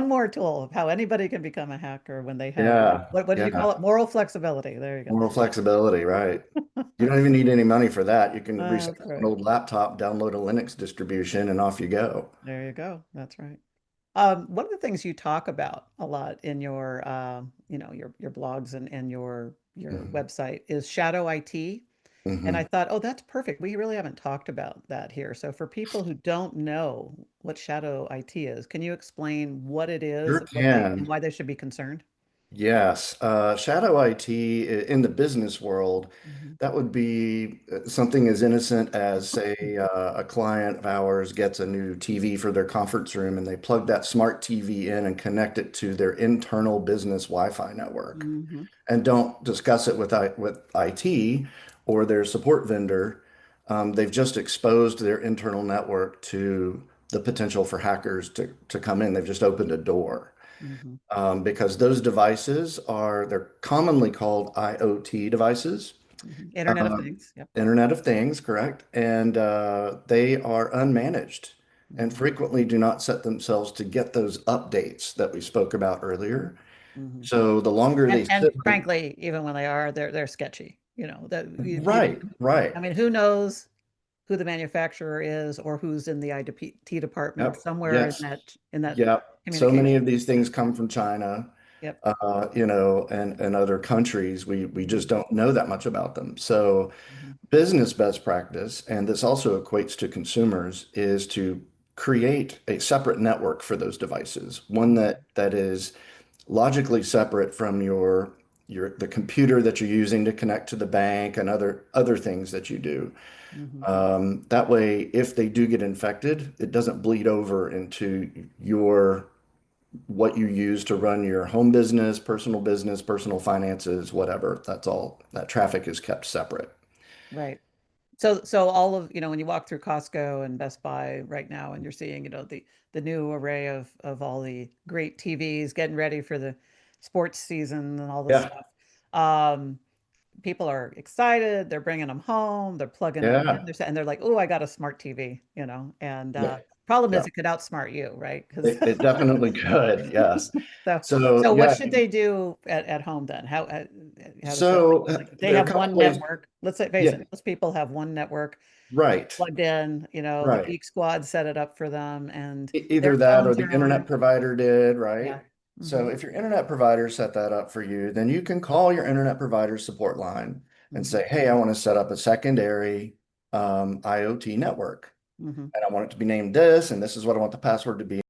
one more tool of how anybody can become a hacker when they have Yeah, what did you call yeah. it? Moral flexibility. There you Moral flexibility, right? You don't even need any money for that. You can reset That's an right. old laptop, download a Linux distribution, and off you go. There you go. That's right. One of the things you talk about a lot in your, your blogs and your Mhm. website is shadow IT. And I Mhm. thought, oh, that's perfect. We really haven't talked about that here. So for people who don't know what shadow IT is, can you explain what it is, Sure what they and can. why they should be concerned? Yes, shadow IT in the business world, Hmm. that would be something as innocent as, say, a client of ours gets a new TV for their conference room and they plug that smart TV in and connect it to their internal business Wi-Fi network Hmm. and don't discuss it with IT or their support vendor. They've just exposed their internal network to the potential for hackers to come in. They've just opened a door Hmm. because those devices they're commonly called IoT devices, Hmm. Internet of uh, Things. Yep. Internet of Things, correct? And they are unmanaged and Hmm. frequently do not set themselves to get those updates that we spoke about earlier. Hmm. So the longer they And sit, frankly, even when they are, they're sketchy. right, right. I mean, who knows who the manufacturer is or who's in the IT department Yep. somewhere Yes. in that Yep. So many communication. of these things come from China, Yep. and other countries. We Hmm. just don't know that much about them. So Hmm. business best practice, and this also equates to consumers, is to create a separate network for those devices, one that is logically separate from the computer that you're using to connect to the bank and other things that you do. Hmm. That way, if they do get infected, it doesn't bleed over into your what you use to run your home business, personal finances, whatever. That's all. That traffic is kept separate. Right. So all of, when you walk through Costco and Best Buy right now and you're seeing, the new array of all the great TVs getting ready for the sports season and all this Yeah. stuff. Um, People are excited, they're bringing them home, they're plugging them in, Yeah. and they're like, "Oh, I got a smart TV," and Yeah. problem Yeah. is it could outsmart you, right? Because It definitely could. Yes. so So so what yeah. should they do at home then? How does that So like if they there are a have couple one ways. network, let's say face Yeah. it, most people have one network Right. plugged in, the Right. Geek Squad set it up for them and their Either that or phones the are internet on. provider did, Yeah. right? So Hmm. if your internet provider set that up for you, then you can call your internet provider support line and Hmm. say, hey, I want to set up a secondary IoT network Hmm. and I want it to be named this, and this is what I want the password to be.